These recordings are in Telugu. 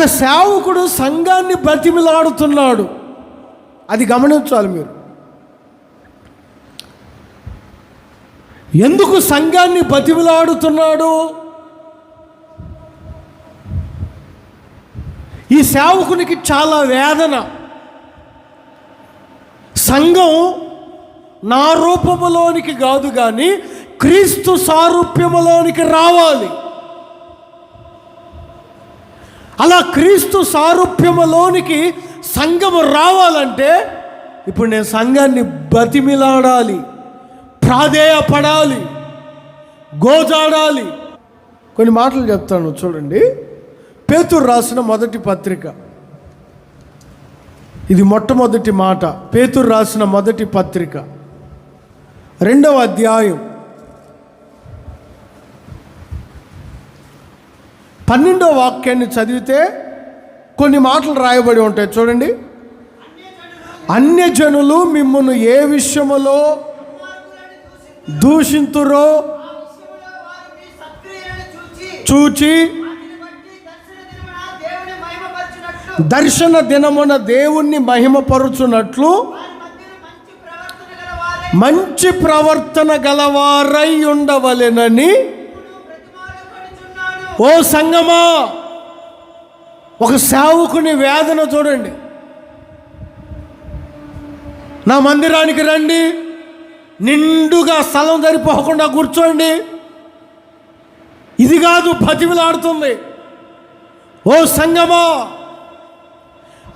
ఒక సేవకుడు సంఘాన్ని బతిమిలాడుతున్నాడు. అది గమనించాలి మీరు. ఎందుకు సంఘాన్ని బతిమిలాడుతున్నాడు? ఈ సేవకునికి చాలా వేదన. సంఘం నా రూపములోనికి కాదు కానీ క్రీస్తు సారూప్యములోనికి రావాలి. అలా క్రీస్తు సారూప్యములోనికి సంఘము రావాలంటే ఇప్పుడు నేను సంఘాన్ని బతిమిలాడాలి, ప్రాధేయపడాలి, గోజాడాలి. కొన్ని మాటలు చెప్తాను చూడండి. పేతురు రాసిన మొదటి పత్రిక, ఇది మొట్టమొదటి మాట. పేతురు రాసిన మొదటి పత్రిక 2వ అధ్యాయం 12వ వాక్యాన్ని చదివితే కొన్ని మాటలు రాయబడి ఉంటాయి చూడండి. అన్యజనులు మిమ్మును ఏ విషయములో దూషింతురో చూచి దర్శన దినమున దేవుణ్ణి మహిమపరుచున్నట్లు మంచి ప్రవర్తన గలవారై ఉండవలెనని. ఓ సంగమా, ఒక సేవకుని వేదన చూడండి. నా మందిరానికి రండి, నిండుగా స్థలం సరిపోకుండా కూర్చోండి. ఇది కాదు బతిమిలాడుతుంది. ఓ సంగమా,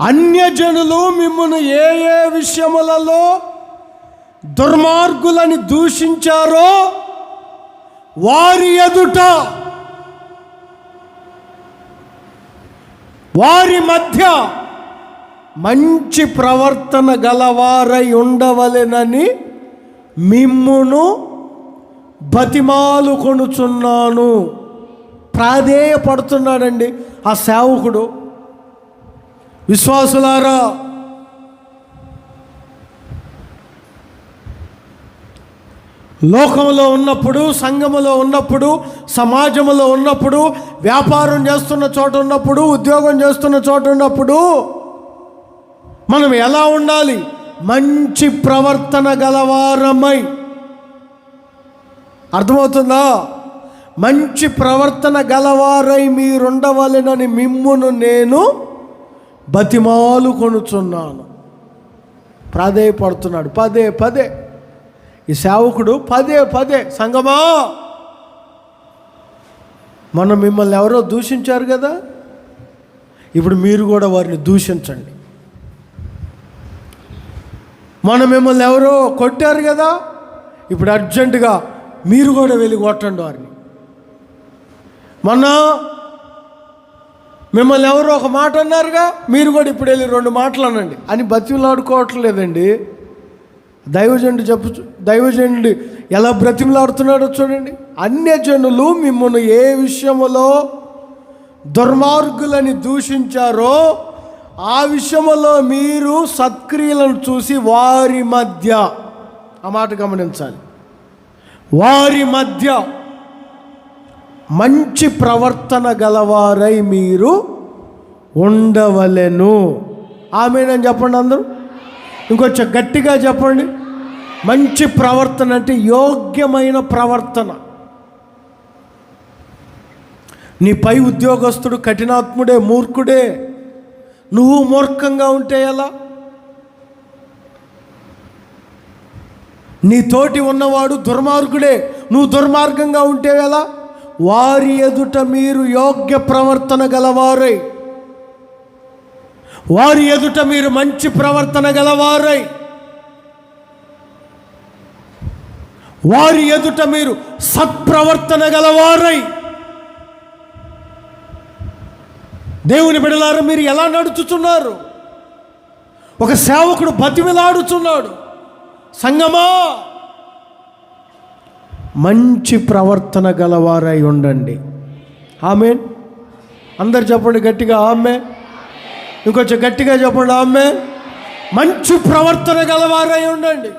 అన్యజనులు మిమ్మును ఏ ఏ విషయములలో దుర్మార్గులని దూషించారో వారి ఎదుట వారి మధ్య మంచి ప్రవర్తన గలవారై ఉండవలెనని మిమ్మును బతిమాలుకొనుచున్నాను. ప్రాధేయపడుతున్నాడండి ఆ సేవకుడు. విశ్వాసులారా, లోకంలో ఉన్నప్పుడు, సంఘములో ఉన్నప్పుడు, సమాజంలో ఉన్నప్పుడు, వ్యాపారం చేస్తున్న చోట ఉన్నప్పుడు, ఉద్యోగం చేస్తున్న చోట ఉన్నప్పుడు మనం ఎలా ఉండాలి? మంచి ప్రవర్తన గలవారమై. అర్థమవుతుందా? మంచి ప్రవర్తన గలవారై మీరుండవలెనని మిమ్మును నేను బతిమాలుకొనుచున్నాను. ప్రాధేయపడుతున్నాడు పదే పదే. ఈ సేవకుడు పదే పదే, సంగమా, మనం మిమ్మల్ని ఎవరో దూషించారు కదా, ఇప్పుడు మీరు కూడా వారిని దూషించండి. మనం మిమ్మల్ని ఎవరో కొట్టారు కదా, ఇప్పుడు అర్జెంటుగా మీరు కూడా వెళ్ళి కొట్టండి వారిని. మొన్న మిమ్మల్ని ఎవరో ఒక మాట అన్నారుగా, మీరు కూడా ఇప్పుడు వెళ్ళి 2 మాటలు అనండి అని బతిమలాడుకోవట్లేదండి. దైవజనుడు ఎలా బ్రతిమలాడుతున్నాడో చూడండి. అన్యజనులు మిమ్మల్ని ఏ విషయములో దుర్మార్గులని దూషించారో ఆ విషయములో మీరు సత్క్రియలను చూసి వారి మధ్య, ఆ మాట గమనించాలి, వారి మధ్య మంచి ప్రవర్తన గలవారై మీరు ఉండవలెను. ఆమేనని చెప్పండి అందరూ. ఇంకొంచెం గట్టిగా చెప్పండి. మంచి ప్రవర్తన అంటే యోగ్యమైన ప్రవర్తన. నీ పై ఉద్యోగస్తుడు కఠినాత్ముడే, మూర్ఖుడే, నువ్వు మూర్ఖంగా ఉంటే ఎలా? నీ తోటి ఉన్నవాడు దుర్మార్గుడే, నువ్వు దుర్మార్గంగా ఉంటే ఎలా? వారి ఎదుట మీరు యోగ్య ప్రవర్తన గలవారై, వారి ఎదుట మీరు మంచి ప్రవర్తన గలవారై, వారి ఎదుట మీరు సత్ప్రవర్తన గలవారై. దేవుని బిడ్డలారా, మీరు ఎలా నడుచుతున్నారు? ఒక సేవకుడు బతిమిలాడుచున్నాడు, సంగమా, మంచి ప్రవర్తన గలవారై ఉండండి. ఆమేన్. అందరు చెప్పండి గట్టిగా ఆమేన్. ఇంకొంచెం గట్టిగా చెప్పండి ఆమేన్. మంచి ప్రవర్తన గలవారై ఉండండి.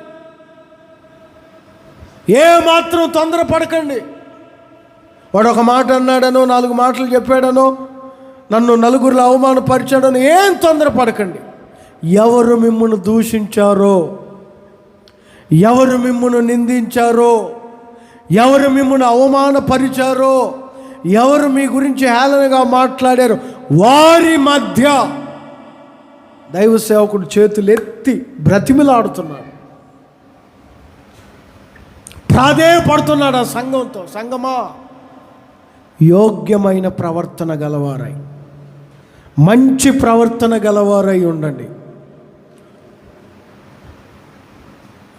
ఏ మాత్రం తొందరపడకండి. వాడు ఒక మాట అన్నాడనో, 4 మాటలు చెప్పాడనో, నన్ను నలుగురిలో అవమానపరిచాడని ఏం తొందరపడకండి. ఎవరు మిమ్మును దూషించారో, ఎవరు మిమ్మును నిందించారో, ఎవరు మిమ్మును అవమానపరిచారో, ఎవరు మీ గురించి హేళనగా మాట్లాడారో వారి మధ్య దైవ సేవకుడు చేతులు ఎత్తి బ్రతిమిలాడుతున్నాడు, ప్రాధేయపడుతున్నాడు ఆ సంఘంతో. సంఘమా, యోగ్యమైన ప్రవర్తన గలవారై, మంచి ప్రవర్తన గలవారై ఉండండి.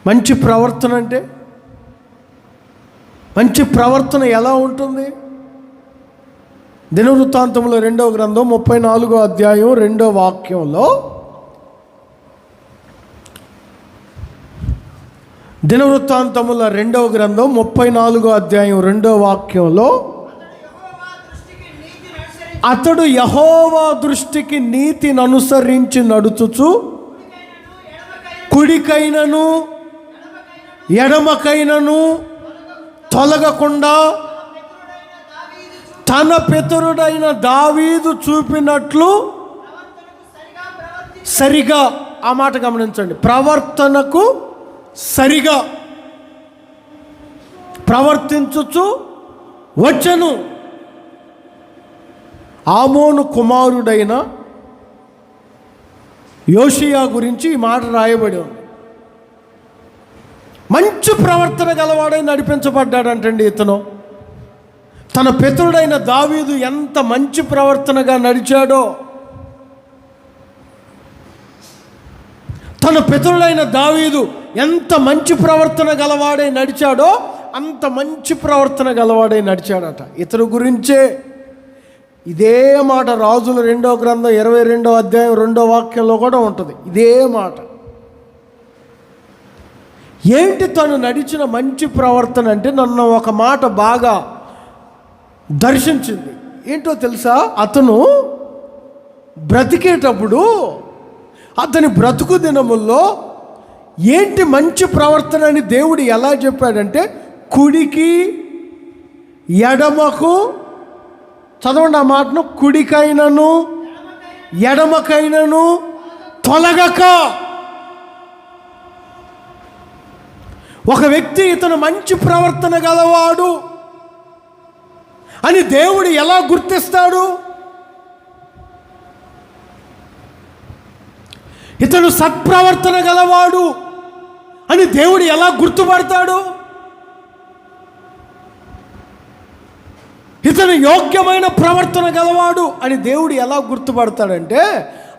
మంచి ప్రవర్తన అంటే, మంచి ప్రవర్తన ఎలా ఉంటుంది? దినవృత్తాంతముల 2వ గ్రంథం 34వ అధ్యాయం 2వ వాక్యంలో, దినవృత్తాంతముల 2వ గ్రంథం 34వ అధ్యాయం 2వ వాక్యంలో, అతడు యెహోవా దృష్టికి నీతిని అనుసరించి నడుచుచు కుడికైనను ఎడమకైనను తొలగకుండా తన పితరుడైన దావీదు చూపినట్లు సరిగా, ఆ మాట గమనించండి, ప్రవర్తనకు సరిగా ప్రవర్తించుచు వచ్చెను. ఆమోను కుమారుడైన యోషియా గురించి ఈ మాట రాయబడి ఉంది. మంచి ప్రవర్తన గలవాడై నడిపించబడ్డాడంటండి ఇతను. తన పితరుడైన దావీదు ఎంత మంచి ప్రవర్తనగా నడిచాడో, తన పితరుడైన దావీదు ఎంత మంచి ప్రవర్తన గలవాడై నడిచాడో అంత మంచి ప్రవర్తన గలవాడై నడిచాడట. ఇతని గురించే ఇదే మాట రాజుల 2వ గ్రంథం 22వ అధ్యాయం 2వ వాక్యంలో కూడా ఉంటుంది. ఇదే మాట. ఏంటి తను నడిచిన మంచి ప్రవర్తన అంటే, నన్ను ఒక మాట బాగా దర్శించింది. ఏంటో తెలుసా? అతను బ్రతికేటప్పుడు అతని బ్రతుకు దినముల్లో ఏంటి మంచి ప్రవర్తన అని దేవుడు ఎలా చెప్పాడంటే, కుడికి ఎడమకు, చదవండి ఆ మాటను, కుడికైనను ఎడమకైనను తొలగక. ఒక వ్యక్తి ఇతను మంచి ప్రవర్తన గలవాడు అని దేవుడు ఎలా గుర్తిస్తాడు? ఇతను సత్ప్రవర్తన గలవాడు అని దేవుడు ఎలా గుర్తుపడతాడు? ఇతను యోగ్యమైన ప్రవర్తన గలవాడు అని దేవుడు ఎలా గుర్తుపడతాడంటే,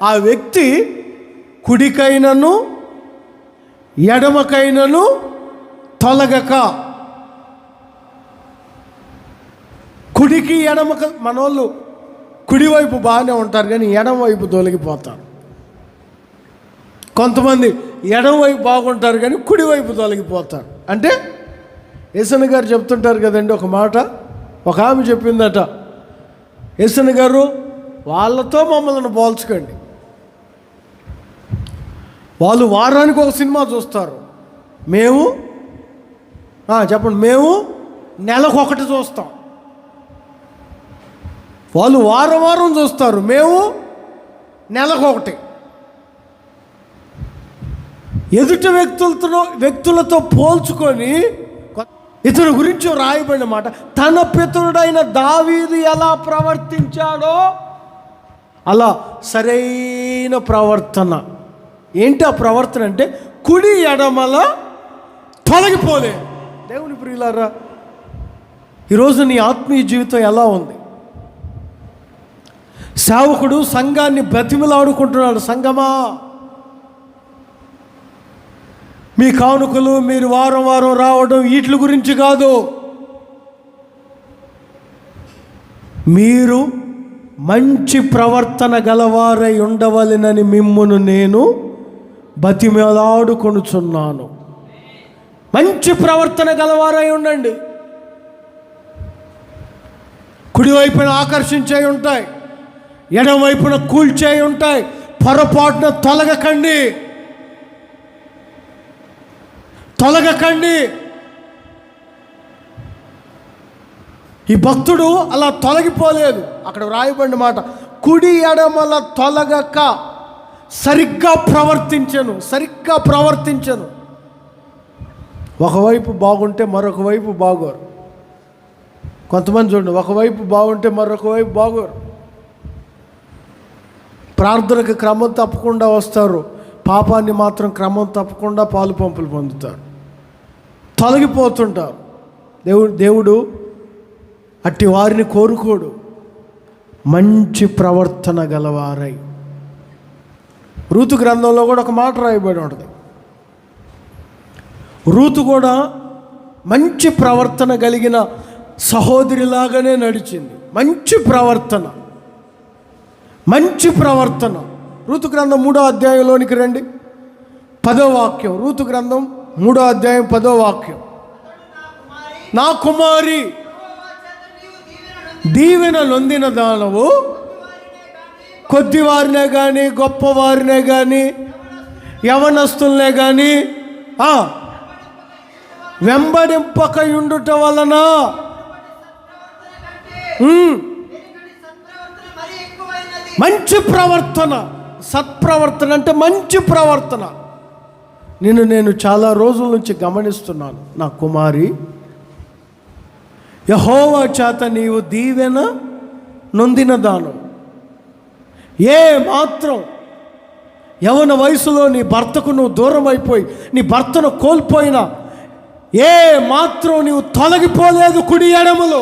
ఆ వ్యక్తి కుడికైనను ఎడమకైనను తొలగక. కుడికి ఎడమక, మనోళ్ళు కుడివైపు బాగానే ఉంటారు కానీ ఎడమవైపు తొలగిపోతారు. కొంతమంది ఎడమవైపు బాగుంటారు కానీ కుడివైపు తొలగిపోతారు. అంటే యేసన్న గారు చెప్తుంటారు కదండి ఒక మాట. ఒక ఆమె చెప్పిందట, యేసన్న గారు వాళ్ళతో మమ్మల్ని పోల్చకండి, వాళ్ళు వారానికి ఒక సినిమా చూస్తారు, మేము చెప్పండి, మేము నెలకు ఒకటి చూస్తాం. వాళ్ళు వారం వారం చూస్తారు, మేము నెలకు ఒకటి. ఎదుటి వ్యక్తులతో పోల్చుకొని ఇతని గురించి రాయబడిన మాట, తన పితరుడైన దావీదు ఎలా ప్రవర్తించాడో అలా సరైన ప్రవర్తన. ఏంటి ఆ ప్రవర్తన అంటే, కుడి ఎడమల తొలగిపోలే. దేవుని ప్రియులారా, ఈరోజు నీ ఆత్మీయ జీవితం ఎలా ఉంది? సేవకుడు సంఘాన్ని బ్రతిమిలాడుకుంటున్నాడు. సంఘమా, మీ కానుకలు మీరు వారం వారం రావడం వీటి గురించి కాదు. మీరు మంచి ప్రవర్తన గలవారై ఉండవలెనని మిమ్మును నేను బతిమిలాడుకొనుచున్నాను. మంచి ప్రవర్తన గలవారై ఉండండి. కుడివైపున ఆకర్షించే ఉంటాయి, ఎడమవైపున కూల్చే ఉంటాయి. పొరపాటున తొలగకండి. ఈ భక్తుడు అలా తొలగిపోలేదు. అక్కడ వ్రాయబడిన మాట, కుడి ఎడమల తొలగక సరిగ్గా ప్రవర్తించను. ఒకవైపు బాగుంటే మరొక వైపు బాగోరు. కొంతమంది చూడండి, ఒకవైపు బాగుంటే మరొక వైపు బాగోరు. ప్రార్థనకు క్రమం తప్పకుండా వస్తారు, పాపాన్ని మాత్రం క్రమం తప్పకుండా పాలు పంపులు పొందుతారు, తొలగిపోతుంటారు. దేవుడు అట్టి వారిని కోరుకోడు. మంచి ప్రవర్తన గలవారై. రూతు గ్రంథంలో కూడా ఒక మాట రాయబడి ఉంటుంది. రూతు కూడా మంచి ప్రవర్తన కలిగిన సహోదరిలాగానే నడిచింది. మంచి ప్రవర్తన. రూతు గ్రంథం 3వ అధ్యాయంలోనికి రండి, 10వ వాక్యం. రూతు గ్రంథం 3వ అధ్యాయం 10వ వాక్యం. నా కుమారి, దీవెన నొందిన దానవు, కొద్దివారినే కానీ గొప్పవారినే కానీ యవనస్తులనే కానీ వెంబడింపకయుండుట వలన మంచి ప్రవర్తన, సత్ప్రవర్తన అంటే మంచి ప్రవర్తన. నేను చాలా రోజుల నుంచి గమనిస్తున్నాను. నా కుమారి, యెహోవా చేత నీవు దీవెన నొందిన దానం. ఏ మాత్రం యవన వయసులో నీ భర్తకు నువ్వు దూరం అయిపోయి నీ భర్తను కోల్పోయినా ఏ మాత్రం నీవు తొలగిపోలేదు కుడి ఎడమలో.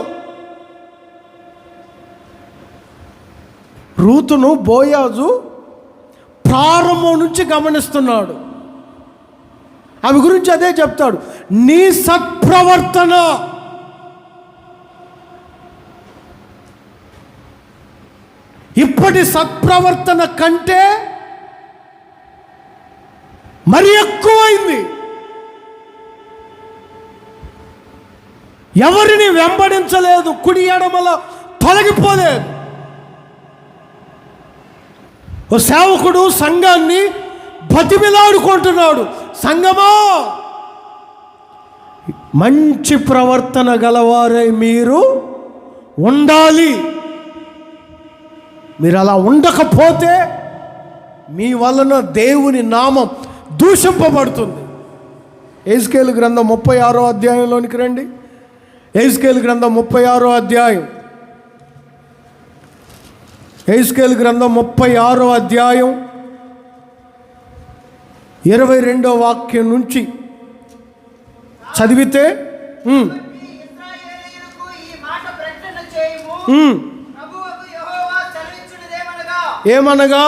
రూతును బోయాజు ప్రారంభం నుంచి గమనిస్తున్నాడు. ఆమె గురించి అదే చెప్తాడు, నీ సత్ప్రవర్తన. ఇప్పటి సత్ప్రవర్తన కంటే మరి ఎక్కువైంది. ఎవరిని వెంబడించలేదు, కుడి ఎడమల తొలగిపోలేదు. ఓ సేవకుడు సంఘాన్ని బతిమిలాడుకుంటున్నాడు, సంఘమా మంచి ప్రవర్తన గలవారై మీరు ఉండాలి. మీరు అలా ఉండకపోతే మీ వలన దేవుని నామం దూషింపబడుతుంది. యెహెజ్కేలు గ్రంథం 36వ అధ్యాయంలోనికి రండి. యెహెజ్కేలు గ్రంథం 36వ అధ్యాయం. యెహెజ్కేలు గ్రంథం 36వ అధ్యాయం 22వ వాక్యం నుంచి చదివితే ఏమనగా,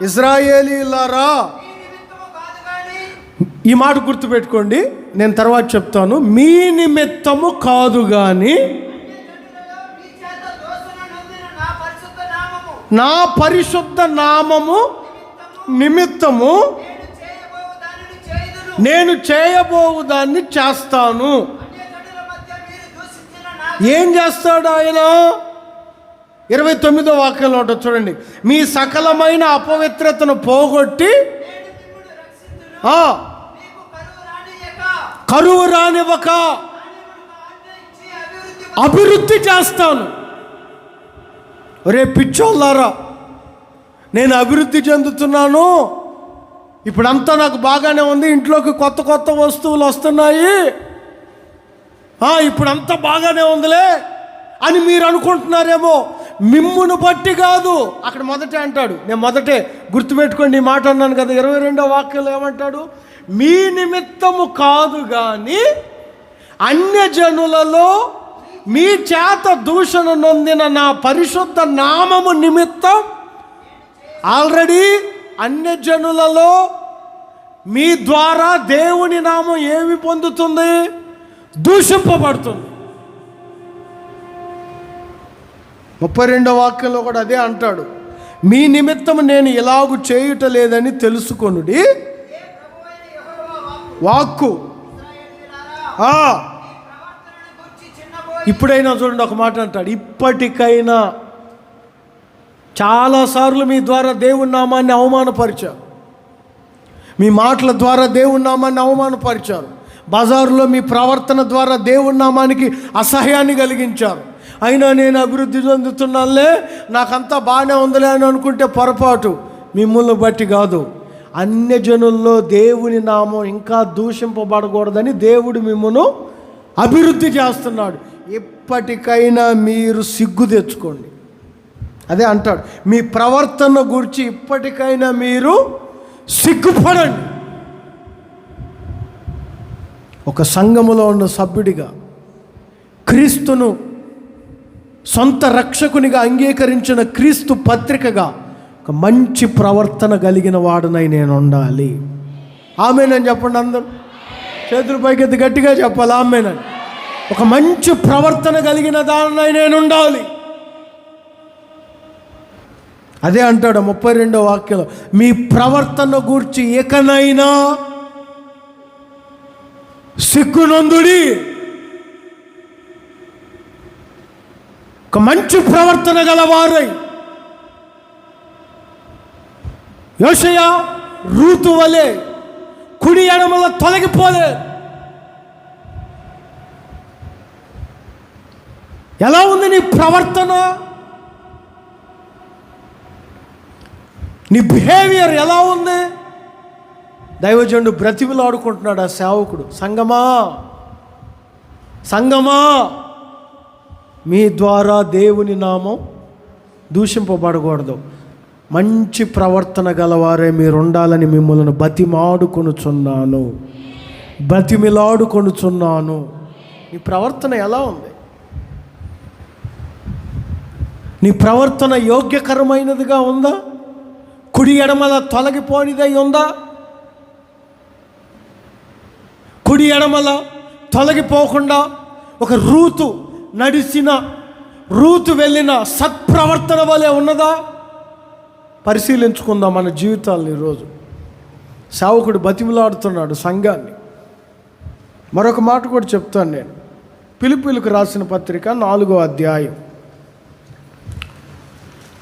ఇశ్రాయేలీయులారా, ఈ మాట గుర్తుపెట్టుకోండి, నేను తర్వాత చెప్తాను. మీ నిమిత్తము కాదు గాని నా పరిశుద్ధ నామము నిమిత్తము నేను చేయబోవు దాన్ని చేస్తాను. ఏం చేస్తాడు ఆయన? 29వ వాక్యంలో ఉంటుంది చూడండి. మీ సకలమైన అపవిత్రతను పోగొట్టి కరువు రానివ్వక అభివృద్ధి చేస్తాను. ఒరే పిచ్చోళ్ళారా, నేను అభివృద్ధి చెందుతున్నాను, ఇప్పుడంతా నాకు బాగానే ఉంది, ఇంట్లోకి కొత్త కొత్త వస్తువులు వస్తున్నాయి, ఇప్పుడంతా బాగానే ఉందిలే అని మీరు అనుకుంటున్నారేమో. మిమ్మును బట్టి కాదు. అక్కడ మొదటే అంటాడు, నేను మొదటే గుర్తుపెట్టుకోండి ఈ మాట అన్నాను కదా, 22వ వాక్యంలో ఏమంటాడు? మీ నిమిత్తము కాదు కానీ అన్యజనులలో మీ చేత దూషణ నొందిన నా పరిశుద్ధ నామము నిమిత్తం. ఆల్రెడీ అన్యజనులలో మీ ద్వారా దేవుని నామం ఏమి పొందుతుంది? దూషింపబడుతుంది. 32వ వాక్యంలో కూడా అదే అంటాడు, మీ నిమిత్తం నేను ఇలాగు చేయుట లేదని తెలుసుకొనుడి. వాక్కు ఇప్పుడైనా చూడండి, ఒక మాట అంటాడు, ఇప్పటికైనా. చాలాసార్లు మీ ద్వారా దేవుని నామాన్ని అవమానపరిచారు, మీ మాటల ద్వారా దేవుని నామాన్ని అవమానపరిచారు, బజారులో మీ ప్రవర్తన ద్వారా దేవుని నామానికి అసహ్యాన్ని కలిగించారు. అయినా నేను అభివృద్ధి చెందుతున్నానులే, నాకంతా బాగానే ఉందిలే అని అనుకుంటే పొరపాటు. మిమ్మల్ని బట్టి కాదు, అన్యజనుల్లో దేవుని నామం ఇంకా దూషింపబడకూడదని దేవుడు మిమ్మల్ని అభివృద్ధి చేస్తున్నాడు. ఇప్పటికైనా మీరు సిగ్గు తెచ్చుకోండి. అదే అంటాడు, మీ ప్రవర్తన గురించి ఇప్పటికైనా మీరు సిగ్గుపడండి. ఒక సంఘములో ఉన్న సభ్యుడిగా, క్రీస్తును సొంత రక్షకునిగా అంగీకరించిన క్రీస్తు పత్రికగా ఒక మంచి ప్రవర్తన కలిగిన వాడునై నేను ఉండాలి. ఆమేనని చెప్పండి. అందరూ చేతుల పైకెత్తి గట్టిగా చెప్పాలి ఆమేనని. ఒక మంచి ప్రవర్తన కలిగిన దానినై నేను ఉండాలి. అదే అంటాడు 32వ వాక్యంలో, మీ ప్రవర్తన గూర్చి ఏకనైనా సిగ్గునందుడి. ఒక మంచి ప్రవర్తన గలవారై, యోషయా రూతు వలె కుడి ఎడమల తొలగిపోలే. ఎలా ఉంది నీ ప్రవర్తన? నీ బిహేవియర్ ఎలా ఉంది? దైవజనుడు బ్రతిమిలాడుకుంటున్నాడు ఆ సేవకుడు, సంగమా సంగమా, మీ ద్వారా దేవుని నామం దూషింపబడకూడదు, మంచి ప్రవర్తన గలవారే మీరు ఉండాలని మిమ్మల్ని బతిమిలాడుకొనుచున్నాను. నీ ప్రవర్తన ఎలా ఉంది? నీ ప్రవర్తన యోగ్యకరమైనదిగా ఉందా? కుడి ఎడమల తొలగిపోనిదై ఉందా? కుడి ఎడమల తొలగిపోకుండా ఒక రూతు వెళ్ళిన సత్ప్రవర్తన వలె ఉన్నదా? పరిశీలించుకుందాం మన జీవితాలను. ఈరోజు సేవకుడు బతిమిలాడుతున్నాడు సంఘాన్ని. మరొక మాట కూడా చెప్తాను నేను. ఫిలిప్పీయులకు రాసిన పత్రిక 4వ అధ్యాయం.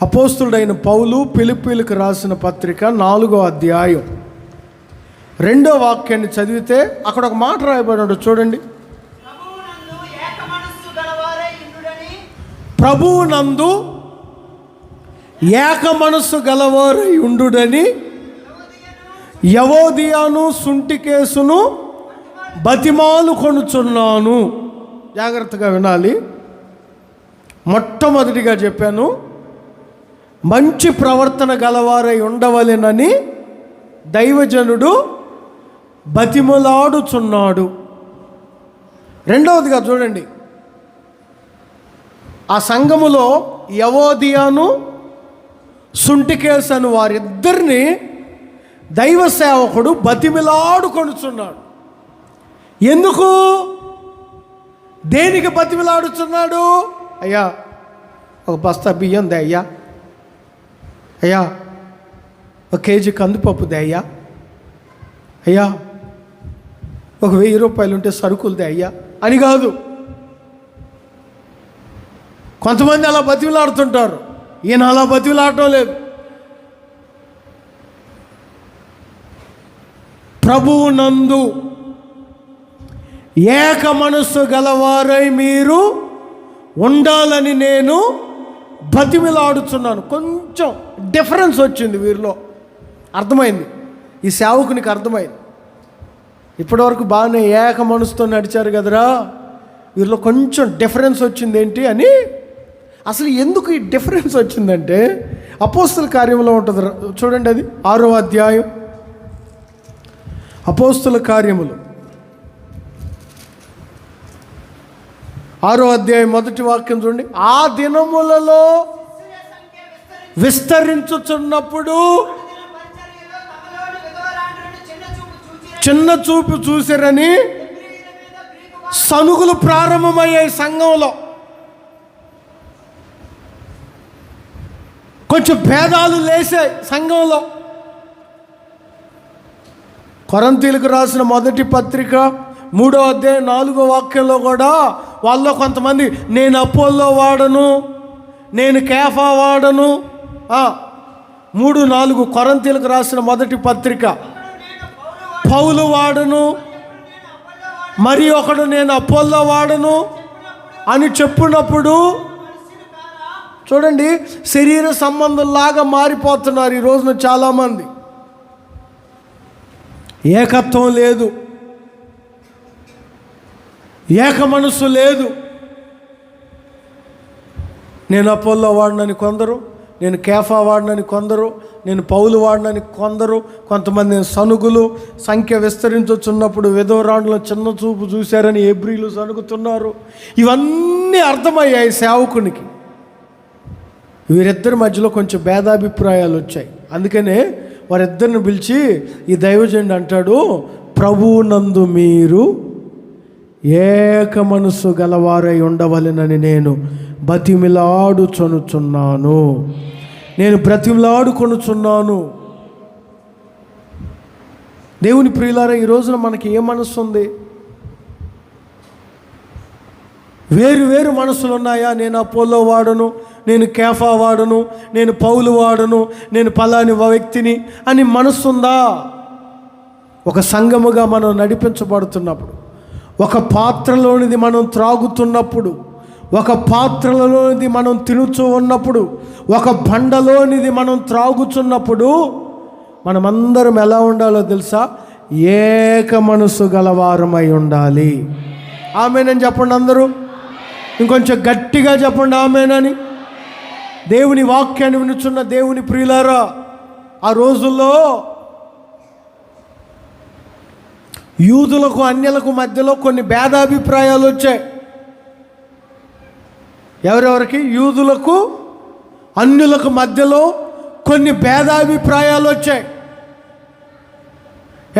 అపోస్తులుడైన పౌలు ఫిలిప్పీయులకు రాసిన పత్రిక 4వ అధ్యాయం 2వ వాక్యాన్ని చదివితే అక్కడ ఒక మాట రాయబడి చూడండి. ప్రభువునందు ఏక మనస్సు గలవారై ఉండుడని యవోదియాను సుంటికేసును బతిమాలు కొనుచున్నాను. జాగ్రత్తగా వినాలి. మొట్టమొదటిగా చెప్పాను, మంచి ప్రవర్తన గలవారై ఉండవలెనని దైవజనుడు బతిమలాడుచున్నాడు. రెండవదిగా చూడండి, ఆ సంఘములో యవోదియాను సుంటికేసు అని వారిద్దరిని దైవ సేవకుడు బతిమిలాడుకొనుచున్నాడు. ఎందుకు? దేనికి బతిమిలాడుచున్నాడు? అయ్యా ఒక బస్తా బియ్యం దే అయ్యా, అయ్యా ఒక కేజీ కందిపప్పు దే అయ్యా, అయ్యా ఒక 1000 రూపాయలు ఉంటే సరుకులు దే అయ్యా అని కాదు. కొంతమంది అలా బతిమిలాడుతుంటారు. ఈయన అలా బతిమిలాడటం లేదు. ప్రభువునందు ఏక మనస్సు గలవారై మీరు ఉండాలని నేను బతిమిలాడుచున్నాను. కొంచెం డిఫరెన్స్ వచ్చింది వీరిలో, అర్థమైంది. ఈ సేవకునికి అర్థమైంది. ఇప్పటివరకు బాగానే ఏక మనసుతో నడిచారు కదరా, వీరిలో కొంచెం డిఫరెన్స్ వచ్చింది ఏంటి అని. అసలు ఎందుకు ఈ డిఫరెన్స్ వచ్చిందంటే అపోస్తుల కార్యంలో ఉంటుంది చూడండి. అది 6వ అధ్యాయం అపోస్తుల కార్యములు 6వ అధ్యాయం 1వ వాక్యం చూడండి. ఆ దినములలో విస్తరించుచున్నప్పుడు చిన్న చూపు చూసిరని సనుగులు ప్రారంభమయ్యాయి సంఘంలో. కొంచెం భేదాలు లేసాయి సంఘంలో. కొరింథీయులకు రాసిన మొదటి పత్రిక 3వ అధ్యాయం 4వ వాక్యంలో కూడా వాళ్ళలో కొంతమంది నేను అపోల్లో వాడను, నేను కేఫా వాడను. 3:4 కొరింథీయులకు రాసిన మొదటి పత్రిక, పౌలు వాడను, మరి ఒకడు నేను అపోల్లో వాడను అని చెప్పినప్పుడు చూడండి, శరీర సంబంధంలాగా మారిపోతున్నారు ఈ రోజున చాలామంది. ఏకత్వం లేదు, ఏక మనస్సు లేదు. నేను అపోల్లో వాడినని కొందరు, నేను కేఫా వాడినని కొందరు, నేను పౌలు వాడినని కొందరు, కొంతమంది సనుగులు, సంఖ్య విస్తరించుచున్నప్పుడు విధవరాండ్ల చిన్న చూపు చూశారని ఎబ్రీలు సనుగుతున్నారు. ఇవన్నీ అర్థమయ్యాయి సేవకునికి. వీరిద్దరి మధ్యలో కొంచెం భేదాభిప్రాయాలు వచ్చాయి. అందుకనే వారిద్దరిని పిలిచి ఈ దైవజనుడు అంటాడు, ప్రభువునందు మీరు ఏక మనస్సు గలవారై ఉండవలెనని నేను బతిమిలాడుకొనుచున్నాను. నేను బ్రతిమిలాడుకొనుచున్నాను. దేవుని ప్రియులారా, ఈ రోజున మనకి ఏ మనస్సు ఉంది? వేరు వేరు మనసులు ఉన్నాయా? నేను అపోలో వాడను, నేను కేఫా వాడను, నేను పౌలు వాడను, నేను పలాని వ్యక్తిని అని మనస్సు ఉందా? ఒక సంఘముగా మనం నడిపించబడుతున్నప్పుడు, ఒక పాత్రలోనిది మనం త్రాగుతున్నప్పుడు, ఒక పాత్రలోనిది మనం తినుచూ ఉన్నప్పుడు, ఒక బండలోనిది మనం త్రాగుచున్నప్పుడు మనమందరం ఎలా ఉండాలో తెలుసా? ఏక మనసు గలవారమై ఉండాలి. ఆమేనని చెప్పండి అందరూ. ఇంకొంచెం గట్టిగా చెప్పండి ఆమేనని. దేవుని వాక్యాన్ని వినుచున్న దేవుని ప్రియులారా, ఆ రోజుల్లో యూదులకు అన్యులకు మధ్యలో కొన్ని భేదాభిప్రాయాలు వచ్చాయి. ఎవరెవరికి? యూదులకు అన్యులకు మధ్యలో కొన్ని భేదాభిప్రాయాలు వచ్చాయి.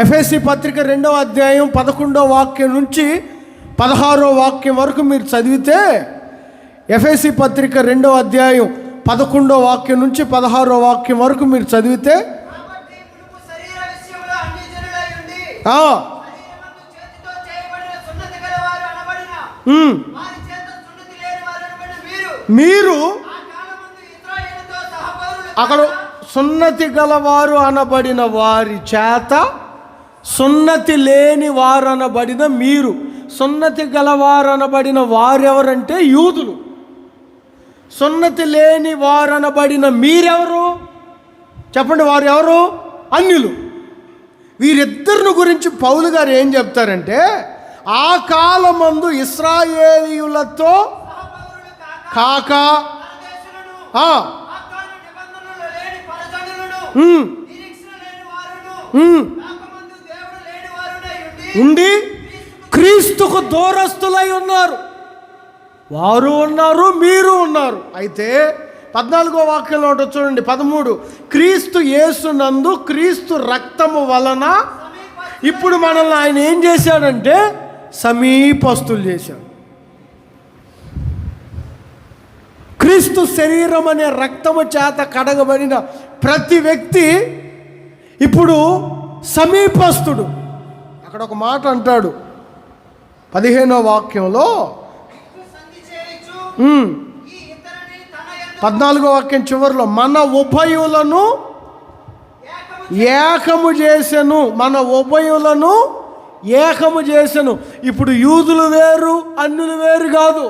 ఎఫెసీ పత్రిక 2వ అధ్యాయం 11వ వాక్యం నుంచి 16వ వాక్యం వరకు మీరు చదివితే, ఎఫెసీ పత్రిక 2వ అధ్యాయం 11వ వాక్యం నుంచి 16వ వాక్యం వరకు మీరు చదివితే, మీరు అక్కడ సున్నతి గలవారు అనబడిన వారి చేత సున్నతి లేని వారు అనబడిన మీరు. సున్నతి గలవారు అనబడిన వారెవరంటే యూదులు. సున్నతి లేని వారు అనబడిన మీరెవరు చెప్పండి? వారు ఎవరు? అన్యులు. వీరిద్దరిని గురించి పౌలు గారు ఏం చెప్తారంటే, ఆ కాలమందు ఇశ్రాయేలీయులతో కాక ఉండి క్రీస్తుకు దూరస్తులై ఉన్నారు. వారు ఉన్నారు, మీరు ఉన్నారు. అయితే 14వ వాక్యంలో చూడండి, 13, క్రీస్తు యేసునందు క్రీస్తు రక్తము వలన ఇప్పుడు మనల్ని ఆయన ఏం చేశాడంటే సమీపస్తులు చేశాడు. క్రీస్తు శరీరం అనే రక్తము చేత కడగబడిన ప్రతి వ్యక్తి ఇప్పుడు సమీపస్తుడు. అక్కడ ఒక మాట అంటాడు 15వ వాక్యంలో, 14వ వాక్యం చివరిలో, మన ఉభయులను ఏకము చేసెను, మన ఉభయులను ఏకము చేసెను. ఇప్పుడు యూదులు వేరు, అన్యులు వేరు కాదు.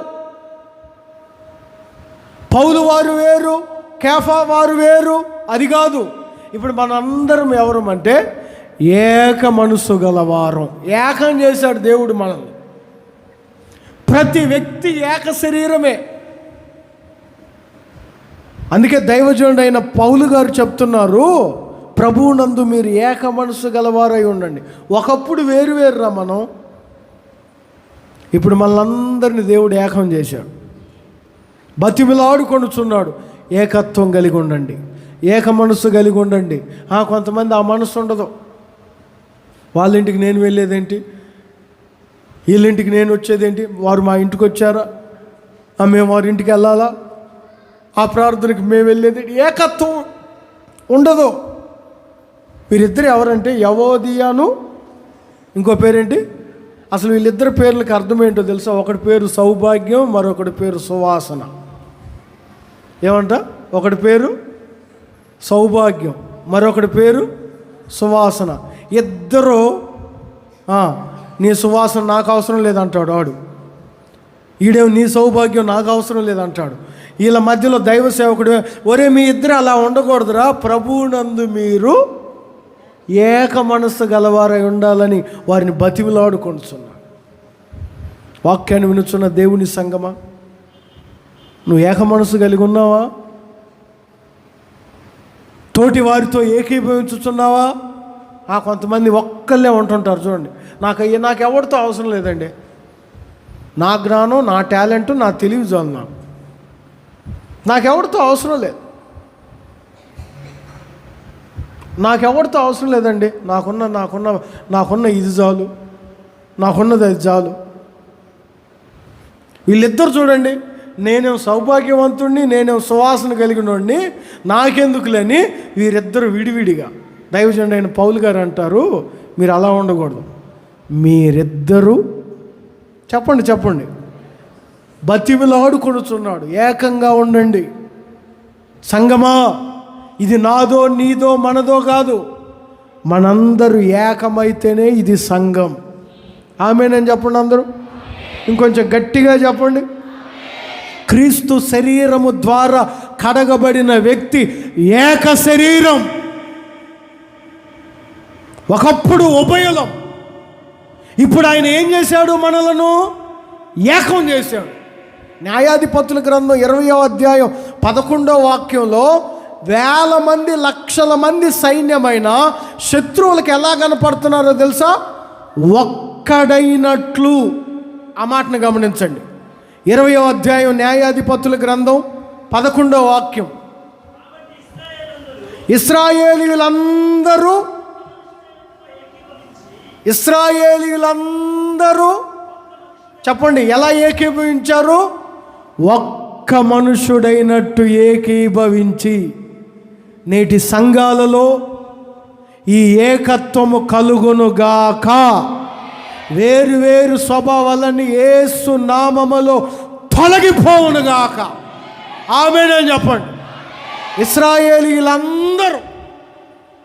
పౌలు వారు వేరు, కేఫా వారు వేరు, అది కాదు. ఇప్పుడు మనందరం ఎవరు అంటే ఏక మనసు గలవారం. ఏకం చేశాడు దేవుడు మనల్ని. ప్రతి వ్యక్తి ఏక శరీరమే. అందుకే దైవజనుడు అయిన పౌలు గారు చెప్తున్నారు, ప్రభువునందు మీరు ఏక మనసు గలవారై ఉండండి. ఒకప్పుడు వేరు వేరురా మనం, ఇప్పుడు మనలందరినీ దేవుడు ఏకం చేశాడు. బతిమిలాడుకొనుచున్నాడు, ఏకత్వం కలిగి ఉండండి, ఏక మనసు కలిగి ఉండండి. కొంతమంది ఆ మనసు ఉండదు. వాళ్ళ ఇంటికి నేను వెళ్ళేదేంటి, వీళ్ళింటికి నేను వచ్చేదేంటి, వారు మా ఇంటికి వచ్చారా, మేము వారి ఇంటికి వెళ్ళాలా, ఆ ప్రార్థనకి మేము వెళ్ళేదేంటి, ఏకత్వం ఉండదు. వీరిద్దరు ఎవరంటే యవోదియాను, ఇంకో పేరేంటి? అసలు వీళ్ళిద్దరి పేర్లకి అర్థం ఏంటో తెలుసా? ఒకటి పేరు సౌభాగ్యం, మరొకటి పేరు సువాసన. ఏమంట? ఒకటి పేరు సౌభాగ్యం, మరొకటి పేరు సువాసన. ఇద్దరు నీ సువాసన నాకు అవసరం లేదంటాడు వాడు. ఈడేమో నీ సౌభాగ్యం నాకు అవసరం లేదంటాడు. వీళ్ళ మధ్యలో దైవ సేవకుడు, ఒరే మీ ఇద్దరు అలా ఉండకూడదురా, ప్రభువునందు మీరు ఏక మనస్సు గలవారై ఉండాలని వారిని బతిమిలాడుకొనుచున్నాడు. వాక్యాన్ని వినుచున్న దేవుని సంగమా, నువ్వు ఏక మనస్సు కలిగి ఉన్నావా? తోటి వారితో ఏకీభవించుచున్నావా? కొంతమంది ఒక్కళ్ళే ఉంటుంటారు చూడండి, నాకు ఎవరితో అవసరం లేదండి, నా జ్ఞానం, నా టాలెంట్, నా తెలివి చాలు, నాకెవరితో అవసరం లేదు, నాకెవరితో అవసరం లేదండి, నాకున్న ఇది చాలు, నాకున్నది అది చాలు. వీళ్ళిద్దరు చూడండి, నేనేం సౌభాగ్యవంతుడిని, నేనేం సువాసన కలిగినోడిని, నాకెందుకులేని వీరిద్దరు విడివిడిగా. దైవజనుడు అయిన పౌలు గారు అంటారు, మీరు అలా ఉండకూడదు, మీరిద్దరూ చెప్పండి బతిమిలాడుకొనుచున్నాడు, ఏకంగా ఉండండి. సంగమా, ఇది నాదో నీదో మనదో కాదు, మనందరూ ఏకమైతేనే ఇది సంఘం. ఆమేనని చెప్పండి అందరూ. ఇంకొంచెం గట్టిగా చెప్పండి. క్రీస్తు శరీరము ద్వారా కడగబడిన వ్యక్తి ఏక శరీరం. ఒకప్పుడు ఉభయులం, ఇప్పుడు ఆయన ఏం చేశాడు? మనలను ఏకం చేశాడు. న్యాయాధిపతుల గ్రంథం 20వ అధ్యాయం 11వ వాక్యంలో వేల మంది లక్షల మంది సైన్యమైన శత్రువులకు ఎలా కనపడుతున్నారో తెలుసా? ఒక్కడైనట్లు. ఆ మాటను గమనించండి. 20వ అధ్యాయం న్యాయాధిపతుల గ్రంథం 11వ వాక్యం. ఇశ్రాయేలీయులందరూ చెప్పండి ఎలా ఏకీభవించారు? ఒక్క మనుషుడైనట్టు ఏకీభవించి. నేటి సంఘాలలో ఈ ఏకత్వము కలుగునుగాక. వేరు స్వభావాలని యేసు నామములో తొలగిపోవునుగాక. ఆమేనని చెప్పండి. ఇశ్రాయేలీయులందరూ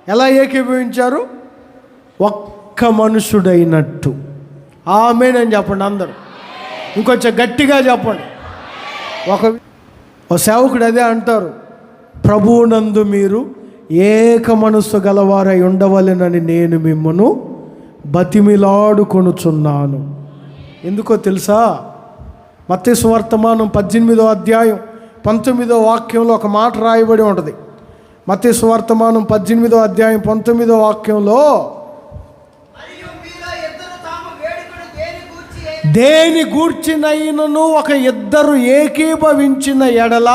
ఎలా ఏకీభవించారు? ఒక్క మనుషుడైనట్టు. ఆమేనని చెప్పండి అందరూ. ఇంకొంచెం గట్టిగా చెప్పండి. ఒక సేవకుడు అదే అంటారు, ప్రభువునందు మీరు ఏక మనస్సు గలవారై ఉండవలెనని నేను మిమ్మను బతిమిలాడుకొనుచున్నాను. ఎందుకో తెలుసా? మత్తయి సువార్తమానం 18వ అధ్యాయం 19వ వాక్యంలో ఒక మాట రాయబడి ఉంటుంది. మత్తయి సువార్తమానం 18వ అధ్యాయం 19వ వాక్యంలో, దేని గూర్చినైనను ఒక ఇద్దరు ఏకీభవించిన ఎడల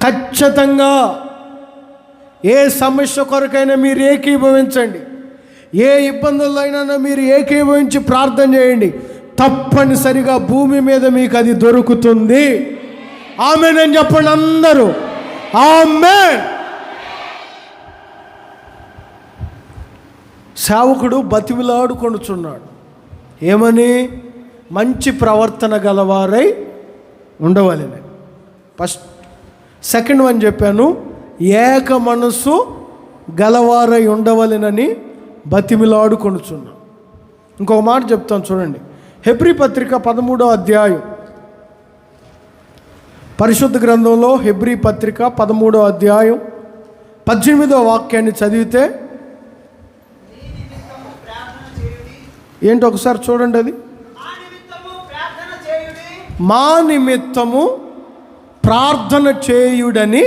ఖచ్చితంగా ఏ సమస్య కొరకైనా మీరు ఏకీభవించండి, ఏ ఇబ్బందుల్లో అయినా మీరు ఏకీభవించి ప్రార్థన చేయండి, తప్పనిసరిగా భూమి మీద మీకు అది దొరుకుతుంది. ఆమేన్ చెప్పండి అందరూ. ఆమేన్. సేవకుడు బతిమిలాడుకొనుచున్నాడు. ఏమని? మంచి ప్రవర్తన గలవారై ఉండవాలని. ఫస్ట్ సెకండ్ వన్ చెప్పాను, ఏక మనస్సు గలవారై ఉండవలెనని బతిమిలాడుకొనుచున్నాను. ఇంకొక మాట చెప్తాను చూడండి. హెబ్రీ పత్రిక 13వ అధ్యాయం, పరిశుద్ధ గ్రంథంలో హెబ్రీ పత్రిక 13వ అధ్యాయం 18వ వాక్యాన్ని చదివితే ఏంటో ఒకసారి చూడండి. అది మా నిమిత్తము ప్రార్థన చేయుడని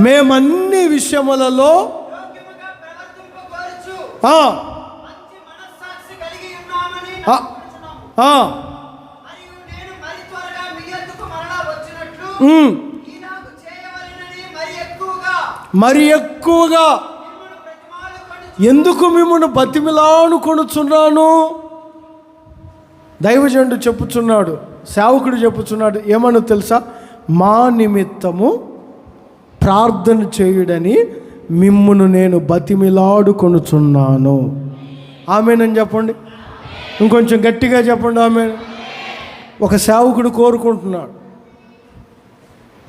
మేమన్ని విషయములలో మరి ఎక్కువగా ఎందుకు మిమ్మల్ని బతిమిలాడుకొనుచున్నాను? దైవజనుడు చెప్పుచున్నాడు, సేవకుడు చెప్పుచున్నాడు. ఏమన్నా తెలుసా? మా నిమిత్తము ప్రార్థన చేయుడని మిమ్మును నేను బతిమిలాడుకొనుచున్నాను. ఆమేనని చెప్పండి. ఇంకొంచెం గట్టిగా చెప్పండి. ఆమేన్. ఒక సేవకుడు కోరుకుంటున్నాడు,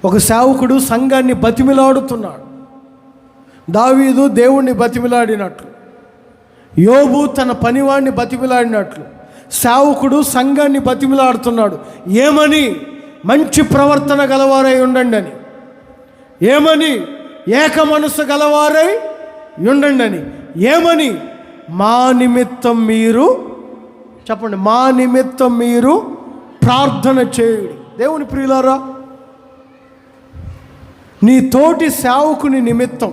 ఒక సేవకుడు సంఘాన్ని బతిమిలాడుతున్నాడు. దావీదు దేవుణ్ణి బతిమిలాడినట్లు, యోబు తన పనివాడిని బతిమిలాడినట్లు, సేవకుడు సంఘాన్ని బతిమిలాడుతున్నాడు. ఏమని? మంచి ప్రవర్తన గలవారై ఉండండి అని. ఏమని? ఏక మనసు గలవారై ఉండండి అని. ఏమని? మా నిమిత్తం మీరు, చెప్పండి, మా నిమిత్తం మీరు ప్రార్థన చేయుడి. దేవుని ప్రియులారా, నీ తోటి సేవకుని నిమిత్తం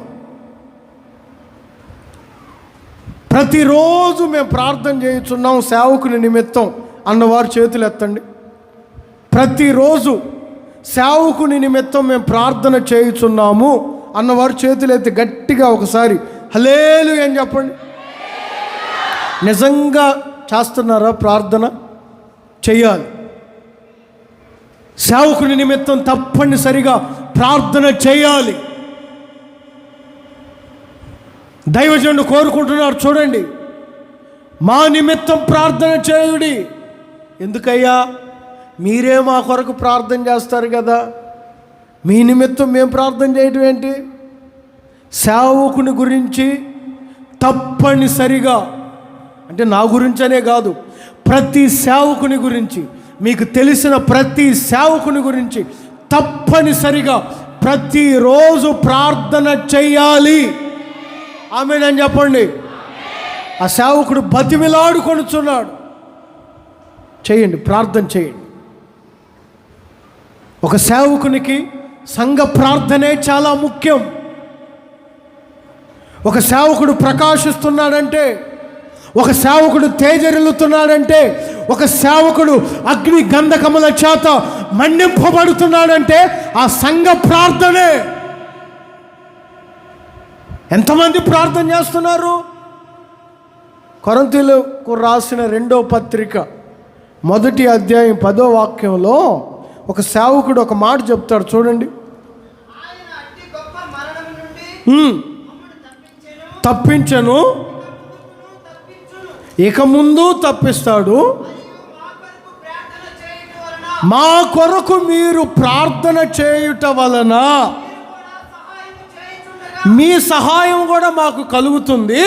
ప్రతిరోజు మేము ప్రార్థన చేయుచున్నాం సేవకుని నిమిత్తం అన్నవారు చేతులు ఎత్తండి. ప్రతిరోజు సేవకుని నిమిత్తం మేము ప్రార్థన చేయుచున్నాము అన్నవారు చేతులు ఎత్తి గట్టిగా ఒకసారి హల్లెలూయా అని చెప్పండి. నిజంగా చేస్తున్నారా ప్రార్థన? చెయ్యాలి. సేవకుని నిమిత్తం తప్పనిసరిగా ప్రార్థన చేయాలి. దైవజనుడు కోరుకుంటున్నారు, చూడండి, మా నిమిత్తం ప్రార్థన చేయుడి. ఎందుకయ్యా? మీరే మా కొరకు ప్రార్థన చేస్తారు కదా, మీ నిమిత్తం మేము ప్రార్థన చేయటం ఏంటి? సేవకుని గురించి తప్పనిసరిగా, అంటే నా గురించనే కాదు, ప్రతి సేవకుని గురించి, మీకు తెలిసిన ప్రతి సేవకుని గురించి తప్పనిసరిగా ప్రతిరోజు ప్రార్థన చెయ్యాలి. ఆమేన్ చెప్పండి. ఆ సేవకుడు బతిమిలాడుకొనుచున్నాడు. చేయండి, ప్రార్థన చేయండి. ఒక సేవకునికి సంఘ ప్రార్థనే చాలా ముఖ్యం. ఒక సేవకుడు ప్రకాశిస్తున్నాడంటే, ఒక సేవకుడు తేజరిల్లుతున్నాడంటే, ఒక సేవకుడు అగ్ని గంధకముల చేత మండింపబడుతున్నాడంటే ఆ సంఘ ప్రార్థనే. ఎంతమంది ప్రార్థన చేస్తున్నారు? కొరింథీయులకు రాసిన 2వ పత్రిక 1వ అధ్యాయం 10వ వాక్యంలో ఒక సేవకుడు ఒక మాట చెప్తాడు, చూడండి. తప్పించను, ఇక ముందు తప్పిస్తాడు. మా కొరకు మీరు ప్రార్థన చేయుట వలన మీ సహాయం కూడా మాకు కలుగుతుంది.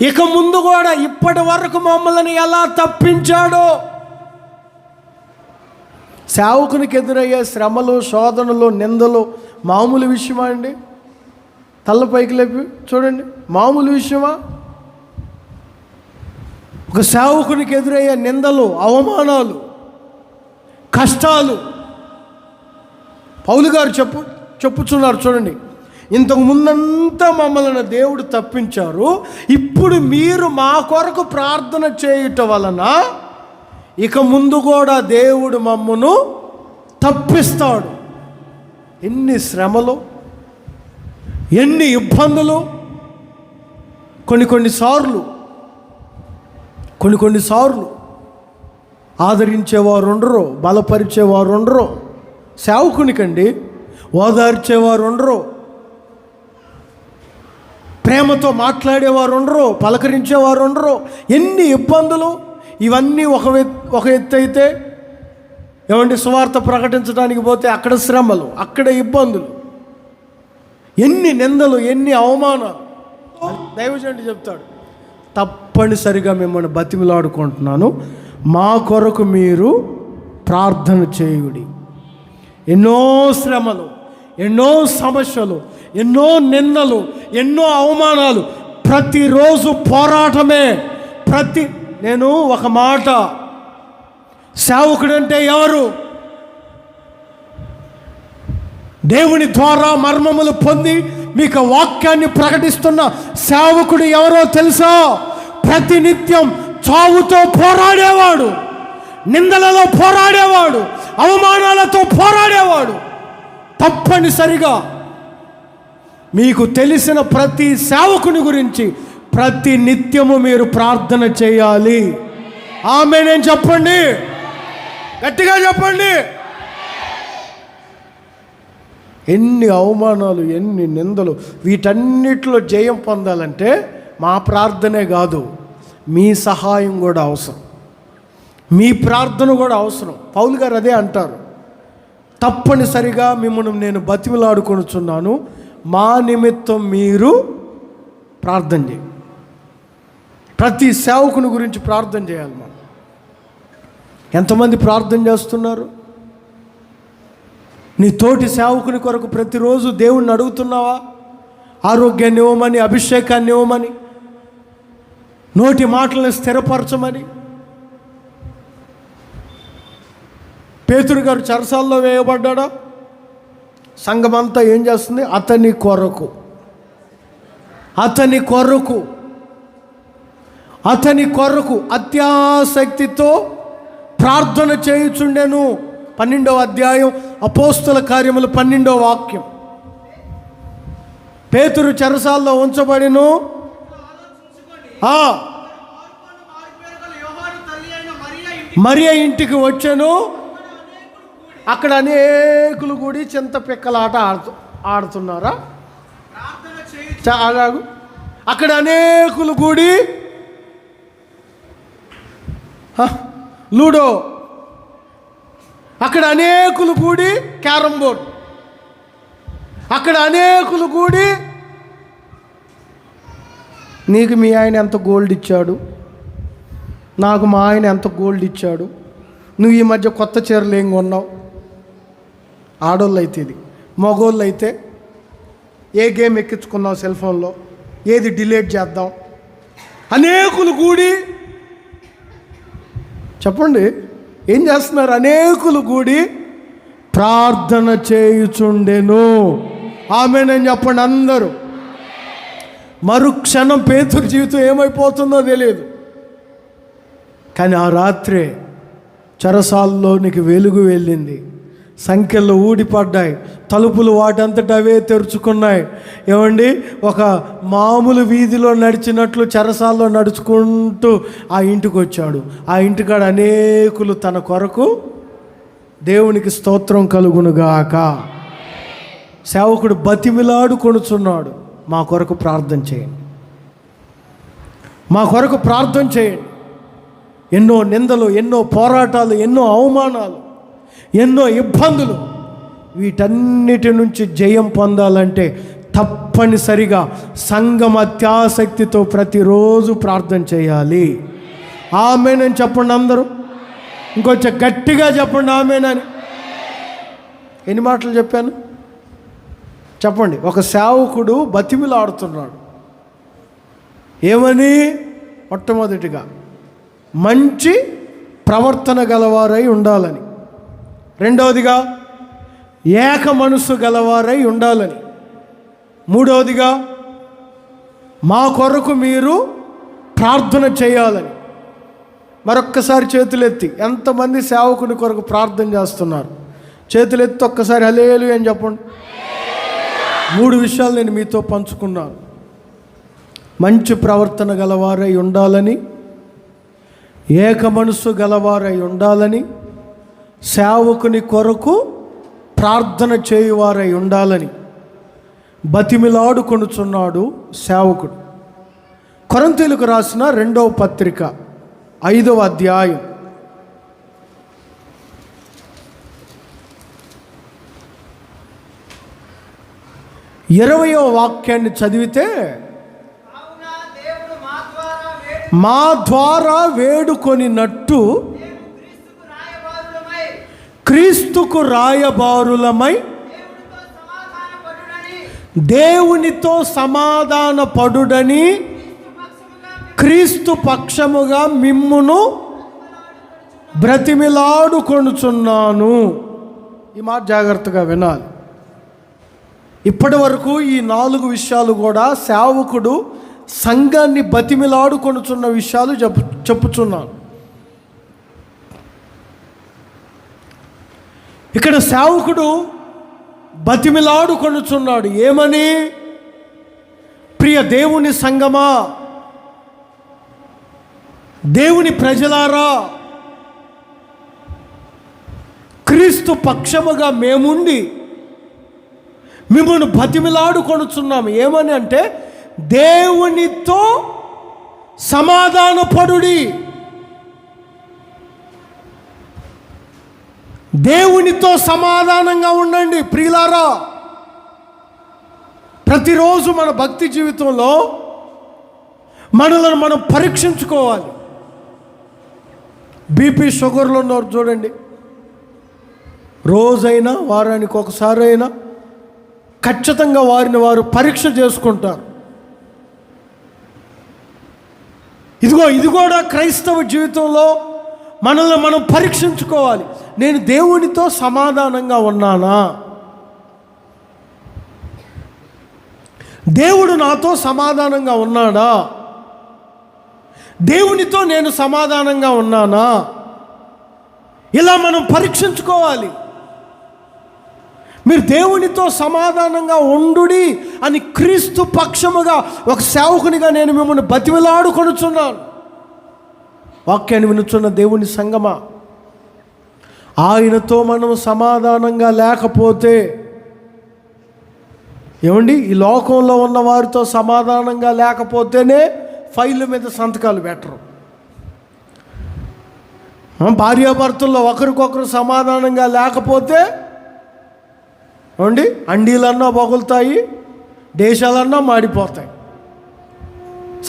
ఇక ముందు కూడా ఇప్పటి వరకు మమ్మల్ని ఎలా తప్పించాడో. సేవకునికి ఎదురయ్యే శ్రమలు, శోధనలు, నిందలు మామూలు విషయమా అండి? తల్ల పైకి లేపి చూడండి, మామూలు విషయమా? ఒక సేవకునికి ఎదురయ్యే నిందలు, అవమానాలు, కష్టాలు పౌలు గారు చెప్పుచున్నారు, చూడండి. ఇంతకు ముందంతా మమ్మల్ని దేవుడు తప్పించారు, ఇప్పుడు మీరు మా కొరకు ప్రార్థన చేయుట వలన ఇక ముందు కూడా దేవుడు మమ్మను తప్పిస్తాడు. ఎన్ని శ్రమలు, ఎన్ని ఇబ్బందులు. కొన్నిసార్లు ఆదరించేవారు ఉండరు, బలపరిచేవారు ఉండరు. సేవకునికండి ఓదార్చేవారు ఉండరు, ప్రేమతో మాట్లాడేవారు ఉండరు, పలకరించేవారు ఉండరు. ఎన్ని ఇబ్బందులు. ఇవన్నీ ఒక ఎత్తు అయితే, ఏమంటే సువార్త ప్రకటించడానికి పోతే అక్కడ శ్రమలు, అక్కడ ఇబ్బందులు, ఎన్ని నిందలు, ఎన్ని అవమానాలు. దైవజనుడు చెప్తాడు, తప్పనిసరిగా మిమ్మల్ని బతిమిలాడుకుంటున్నాను, మా కొరకు మీరు ప్రార్థన చేయుడి. ఎన్నో శ్రమలు, ఎన్నో సమస్యలు, ఎన్నో నిందలు, ఎన్నో అవమానాలు, ప్రతిరోజు పోరాటమే. నేను ఒక మాట, సేవకుడంటే ఎవరు? దేవుని ద్వారా మర్మములు పొంది మీకు వాక్యాన్ని ప్రకటిస్తున్న సేవకుడు ఎవరో తెలుసా? ప్రతినిత్యం చావుతో పోరాడేవాడు, నిందలలో పోరాడేవాడు, అవమానాలతో పోరాడేవాడు. తప్పనిసరిగా మీకు తెలిసిన ప్రతి సేవకుని గురించి ప్రతి నిత్యము మీరు ప్రార్థన చేయాలి. ఆమేన్ చెప్పండి, గట్టిగా చెప్పండి. ఎన్ని అవమానాలు, ఎన్ని నిందలు, వీటన్నిటిలో జయం పొందాలంటే మా ప్రార్థనే కాదు, మీ సహాయం కూడా అవసరం, మీ ప్రార్థన కూడా అవసరం. పౌలు గారు అదే అంటారు, తప్పనిసరిగా మిమ్మల్ని నేను బతిమిలాడుకొనుచున్నాను, మా నిమిత్తం మీరు ప్రార్థన చేయండి. ప్రతి సేవకుని గురించి ప్రార్థన చేయాలి. మనం ఎంతమంది ప్రార్థన చేస్తున్నారు? నీ తోటి సేవకుని కొరకు ప్రతిరోజు దేవుణ్ణి అడుగుతున్నావా? ఆరోగ్యాన్ని ఇవ్వమని, అభిషేకాన్ని ఇవ్వమని, నోటి మాటలను స్థిరపరచమని. పేతురు గారు చెరసాల్లో వేయబడ్డాడా? సంఘమంతా ఏం చేస్తుంది? అతని కొరకు అత్యాసక్తితో ప్రార్థన చేయుచుండెను. 12వ అధ్యాయం అపోస్తుల కార్యములు 12వ వాక్యం. పేతురు చెరసాల్లో ఉంచబడిను. మరియ ఇంటికి వచ్చాను. అక్కడ అనేకులు కూడి చింత పిక్కలాట ఆడుతున్నారా? అక్కడ అనేకులు కూడి లూడో, అక్కడ అనేకులు కూడి క్యారమ్ బోర్డ్, అక్కడ అనేకులు కూడి నీకు మీ ఆయన ఎంత గోల్డ్ ఇచ్చాడు, నాకు మా ఆయన ఎంత గోల్డ్ ఇచ్చాడు, నువ్వు ఈ మధ్య కొత్త చీరలు ఏం కొన్నావు. ఆడోళ్ళు అయితే ఇది. మగోళ్ళు అయితే ఏ గేమ్ ఎక్కించుకున్నావు సెల్ ఫోన్లో, ఏది డిలీట్ చేద్దాం. అనేకులు కూడి చెప్పండి ఏం చేస్తున్నారు? అనేకులు కూడి ప్రార్థన చేయుచుండెను. ఆమేన్ చెప్పండి అందరూ. మరుక్షణం పేతురు జీవితం ఏమైపోతుందో తెలియదు. కానీ ఆ రాత్రే చెరసాల్లోనికి వెలుగు వెళ్ళింది. సంఖ్యలు ఊడిపడ్డాయి, తలుపులు వాటంతట అవే తెరుచుకున్నాయి. ఏమండి, ఒక మామూలు వీధిలో నడిచినట్లు చెరసాల్లో నడుచుకుంటూ ఆ ఇంటికి వచ్చాడు. ఆ ఇంటికాడ అనేకులు తన కొరకు దేవునికి స్తోత్రం కలుగునుగాక. సేవకుడు బతిమిలాడు కొనుచున్నాడు, మా కొరకు ప్రార్థన చేయండి, మా కొరకు ప్రార్థన చేయండి. ఎన్నో నిందలు, ఎన్నో పోరాటాలు, ఎన్నో అవమానాలు, ఎన్నో ఇబ్బందులు, వీటన్నిటి నుంచి జయం పొందాలంటే తప్పనిసరిగా సంఘం అత్యాసక్తితో ప్రతిరోజు ప్రార్థన చేయాలి. ఆమేనని చెప్పండి అందరూ. ఇంకొంచెం గట్టిగా చెప్పండి ఆమేనని. ఎన్ని మాటలు చెప్పాను చెప్పండి. ఒక సేవకుడు బతిమిలాడుతున్నాడు. ఏమని? మొట్టమొదటిగా మంచి ప్రవర్తన గలవారై ఉండాలని, రెండవదిగా ఏక మనస్సు గలవారై ఉండాలని, మూడవదిగా మా కొరకు మీరు ప్రార్థన చేయాలని. మరొక్కసారి చేతులెత్తి ఎంతమంది సేవకుని కొరకు ప్రార్థన చేస్తున్నారు? చేతులెత్తి ఒక్కసారి హల్లెలూయా అని చెప్పండి. 3 విషయాలు నేను మీతో పంచుకున్నాను. మంచి ప్రవర్తన గలవారై ఉండాలని, ఏక మనస్సు గలవారై ఉండాలని, సేవకుని కొరకు ప్రార్థన చేయువారై ఉండాలని బతిమిలాడుకొనుచున్నాడు సేవకుడు. కొరింథీయులకు రాసిన 2వ పత్రిక 5వ అధ్యాయం 20వ వాక్యాన్ని చదివితే, మా ద్వారా వేడుకొనినట్టు క్రీస్తుకు రాయబారులమై దేవునితో సమాధాన పడుడని క్రీస్తు పక్షముగా మిమ్మును బ్రతిమిలాడుకొనుచున్నాను. ఈ మాట జాగ్రత్తగా వినాలి. ఇప్పటి వరకు ఈ 4 విషయాలు కూడా సేవకుడు సంఘాన్ని బతిమిలాడుకొనుచున్న విషయాలు చెప్పుచున్నాను. ఇక్కడ సేవకుడు బతిమిలాడుకొనుచున్నాడు. ఏమని? ప్రియ దేవుని సంగమా, దేవుని ప్రజలారా, క్రీస్తు పక్షముగా మేముండి మిమ్మల్ని బతిమిలాడుకొనుచున్నాము. ఏమని అంటే, దేవునితో సమాధానపడుడి, దేవునితో సమాధానంగా ఉండండి. ప్రియులారా, ప్రతిరోజు మన భక్తి జీవితంలో మనలను మనం పరీక్షించుకోవాలి. బీపీ షుగర్లు ఉన్నవారు చూడండి, రోజైనా వారానికి ఒకసారి అయినా ఖచ్చితంగా వారిని వారు పరీక్ష చేసుకుంటారు. ఇది కూడా క్రైస్తవ జీవితంలో మనల్ని మనం పరీక్షించుకోవాలి. నేను దేవునితో సమాధానంగా ఉన్నానా? దేవుడు నాతో సమాధానంగా ఉన్నాడా? దేవునితో నేను సమాధానంగా ఉన్నానా? ఇలా మనం పరీక్షించుకోవాలి. మీరు దేవునితో సమాధానంగా ఉండుడి అని క్రీస్తు పక్షముగా ఒక సేవకునిగా నేను మిమ్మల్ని బతిమిలాడుకొనుచున్నాను. వాక్యాన్ని వినుచున్న దేవుని సంగమా, ఆయనతో మనం సమాధానంగా లేకపోతే ఏమండి, ఈ లోకంలో ఉన్న వారితో సమాధానంగా లేకపోతేనే ఫైళ్ళ మీద సంతకాలు పెట్టరు. భార్యాభర్తల్లో ఒకరికొకరు సమాధానంగా లేకపోతే ఏమండి, అండీలన్నా పగులుతాయి, దేశాలన్నా మాడిపోతాయి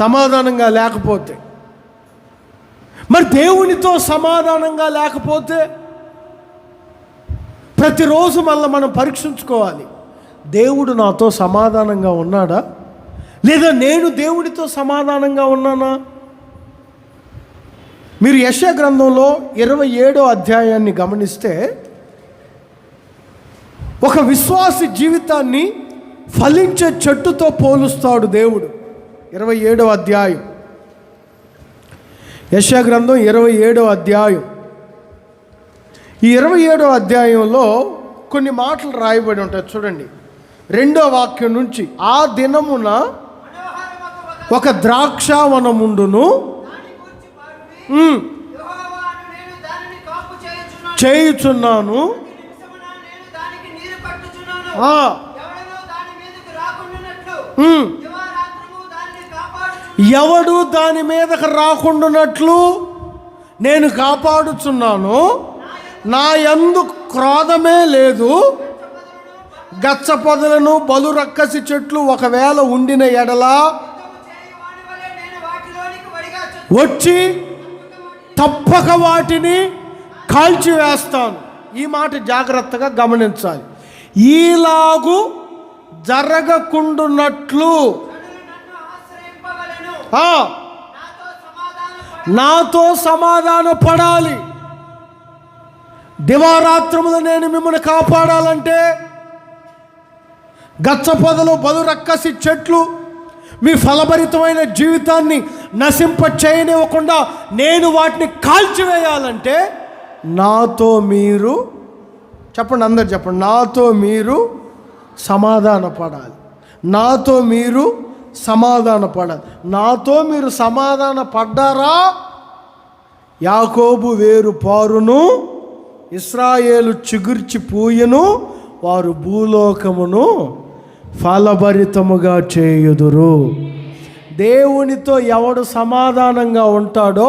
సమాధానంగా లేకపోతే. మరి దేవునితో సమాధానంగా లేకపోతే ప్రతిరోజు మళ్ళీ మనం పరీక్షించుకోవాలి. దేవుడు నాతో సమాధానంగా ఉన్నాడా, లేదా నేను దేవుడితో సమాధానంగా ఉన్నానా? మీరు యెషయా గ్రంథంలో 27వ అధ్యాయాన్ని గమనిస్తే ఒక విశ్వాసి జీవితాన్ని ఫలించే చెట్టుతో పోలుస్తాడు దేవుడు. 27వ అధ్యాయం, యెషయా గ్రంథం 27వ అధ్యాయం. ఈ 27వ అధ్యాయంలో కొన్ని మాటలు రాయబడి ఉంటాయి చూడండి. 2వ వాక్యం నుంచి, ఆ దినమున ఒక ద్రాక్షావనముండును చేయుచున్నాను, ఎవడు దాని మీదకు రాకుండానట్లు నేను కాపాడుచున్నాను. నా యందు క్రోధమే లేదు. గచ్చ పొదలను బలు రక్కసి చెట్లు ఒకవేళ ఉండిన ఎడలా వచ్చి తప్పక వాటిని కాల్చివేస్తాను. ఈ మాట జాగ్రత్తగా గమనించాలి. ఈలాగు జరగకుండునట్లు నాతో సమాధాన పడాలి. దివారాత్రములు నేను మిమ్మల్ని కాపాడాలంటే గచ్చ పొదలు బలు రక్కసి చెట్లు మీ ఫలభరితమైన జీవితాన్ని నశింప చేయనివ్వకుండా నేను వాటిని కాల్చివేయాలంటే నాతో మీరు, చెప్పండి అందరు చెప్పండి, నాతో మీరు సమాధాన పడాలి. నాతో మీరు సమాధాన పడాలి. నాతో మీరు సమాధాన పడ్డారా, యాకోబు వేరు పారును, ఇశ్రాయేలు చిగుర్చి పూయను, వారు భూలోకమును ఫలభరితముగా చేయుదురు. దేవునితో ఎవడు సమాధానంగా ఉంటాడో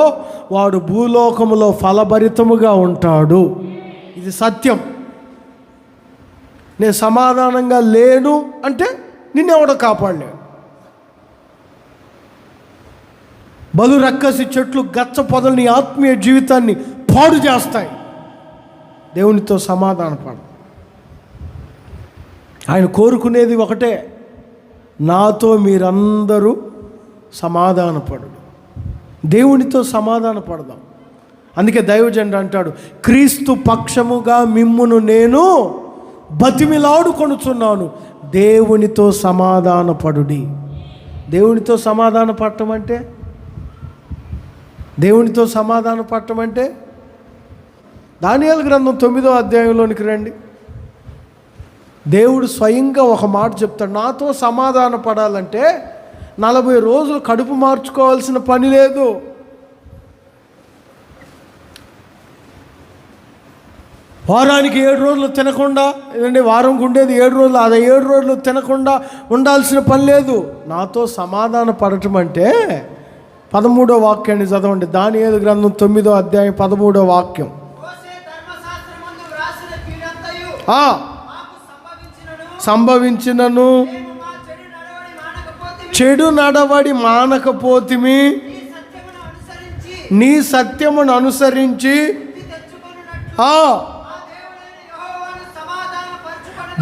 వాడు భూలోకములో ఫలభరితముగా ఉంటాడు. ఇది సత్యం. నేను సమాధానంగా లేను అంటే నిన్నెవడో కాపాడలేడు. బలు రక్కసి చెట్లు గచ్చ పొదల్ని ఆత్మీయ జీవితాన్ని పాడు చేస్తాయి. దేవునితో సమాధాన పడ. ఆయన కోరుకునేది ఒకటే, నాతో మీరందరూ సమాధానపడు. దేవునితో సమాధాన పడదాం. అందుకే దైవజనుడు అంటాడు, క్రీస్తు పక్షముగా మిమ్మును నేను బతిమిలాడుకొనుచున్నాను, దేవునితో సమాధానపడుడి. దేవునితో సమాధాన పడటం అంటే, దేవునితో సమాధాన పడటం అంటే దానియేలు గ్రంథం 9వ అధ్యాయంలోనికి రండి. దేవుడు స్వయంగా ఒక మాట చెప్తాడు, నాతో సమాధాన పడాలంటే 40 రోజులు కడుపు మార్చుకోవాల్సిన పని లేదు. వారానికి 7 రోజులు తినకుండా, ఏదంటే వారంకి ఉండేది 7 రోజులు, అది 7 రోజులు తినకుండా ఉండాల్సిన పని లేదు. నాతో సమాధాన పడటం అంటే 13వ వాక్యాన్ని చదవండి. దానియేలు గ్రంథం 9వ అధ్యాయం 13వ వాక్యం. సంభవించినను చెడు నడవడి మానకపోతిమి, నీ సత్యమును అనుసరించి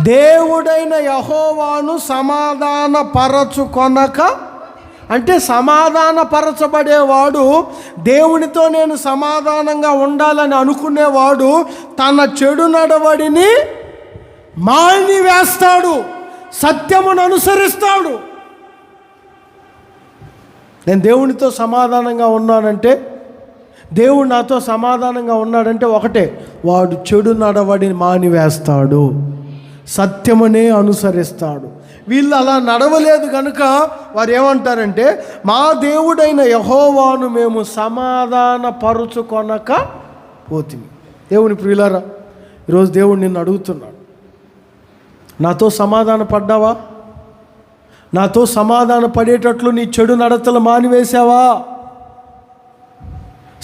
దేవుడైన యెహోవాను సమాధాన పరచుకొనక, అంటే సమాధానపరచబడేవాడు, దేవునితో నేను సమాధానంగా ఉండాలని అనుకునేవాడు తన చెడు నడవడిని మానివేస్తాడు, సత్యమును అనుసరిస్తాడు. నేను దేవునితో సమాధానంగా ఉన్నానంటే, దేవుడు నాతో సమాధానంగా ఉన్నాడంటే ఒకటే, వాడు చెడు నడవడిని మానివేస్తాడు, సత్యమునే అనుసరిస్తాడు. వీళ్ళు అలా నడవలేదు కనుక వారు ఏమంటారంటే, మా దేవుడైన యెహోవాను మేము సమాధాన పరుచుకొనక పోతిమి. దేవుని ప్రియులారా, ఈరోజు దేవుడు నిన్ను అడుగుతున్నాడు, నాతో సమాధాన పడ్డావా? నాతో సమాధాన పడేటట్లు నీ చెడు నడతలు మానివేశావా?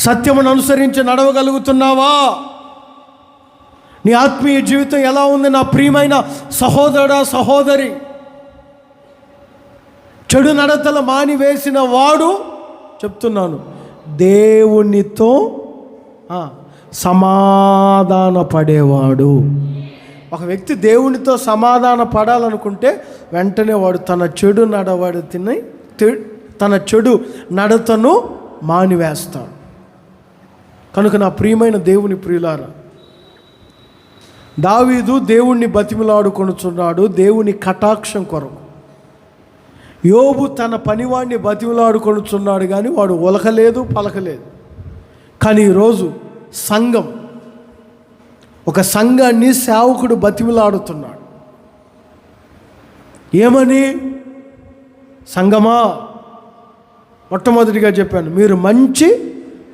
సత్యమును అనుసరించి నడవగలుగుతున్నావా? నీ ఆత్మీయ జీవితం ఎలా ఉంది నా ప్రియమైన సహోదరుడా, సహోదరి? చెడు నడతలు మానివేసిన వాడు, చెప్తున్నాను, దేవునితో సమాధాన పడేవాడు. ఒక వ్యక్తి దేవునితో సమాధాన పడాలనుకుంటే వెంటనే వాడు తన చెడు నడతను మానివేస్తాడు. కనుక నా ప్రియమైన దేవుని ప్రియులారా, దావీదు దేవుణ్ణి బతిమిలాడుకొనుచున్నాడు దేవుని కటాక్షం కొరకు. యోబు తన పనివాడిని బతిమిలాడుకొనుచున్నాడు, కానీ వాడు ఒలకలేదు, పలకలేదు. కానీ ఈరోజు సంఘం, ఒక సంఘాన్ని సేవకుడు బతిమిలాడుతున్నాడు. ఏమని? సంఘమా, మొట్టమొదటిగా చెప్పాను, మీరు మంచి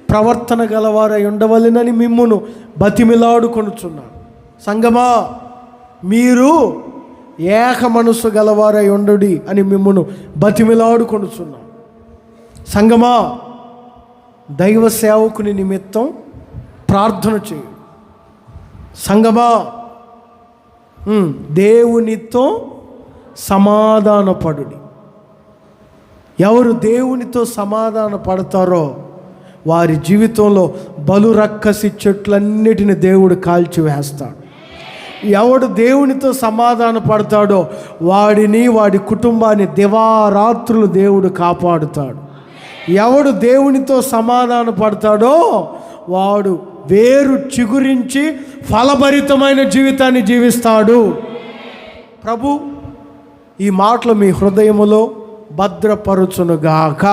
ప్రవర్తన గలవారై ఉండవలెనని మిమ్మును బతిమిలాడుకొనుచున్నాడు. సంఘమా, మీరు ఏక మనస్సు గలవారై ఉండడి అని మిమ్మును బతిమిలాడుకొనుచున్నాడు. సంఘమా, దైవ సేవకుని నిమిత్తం ప్రార్థన చేయి. సంఘమా, దేవునితో సమాధానపడుడి. ఎవరు దేవునితో సమాధాన పడతారో వారి జీవితంలో బలు రక్కసి చెట్లన్నిటిని దేవుడు కాల్చివేస్తాడు. ఎవడు దేవునితో సమాధాన పడతాడో వాడిని, వాడి కుటుంబాన్ని దివారాత్రులు దేవుడు కాపాడుతాడు. ఎవడు దేవునితో సమాధాన పడతాడో వాడు వేరు చిగురించి ఫలభరితమైన జీవితాన్ని జీవిస్తాడు. ప్రభు ఈ మాటలు మీ హృదయములో భద్రపరచునుగాక.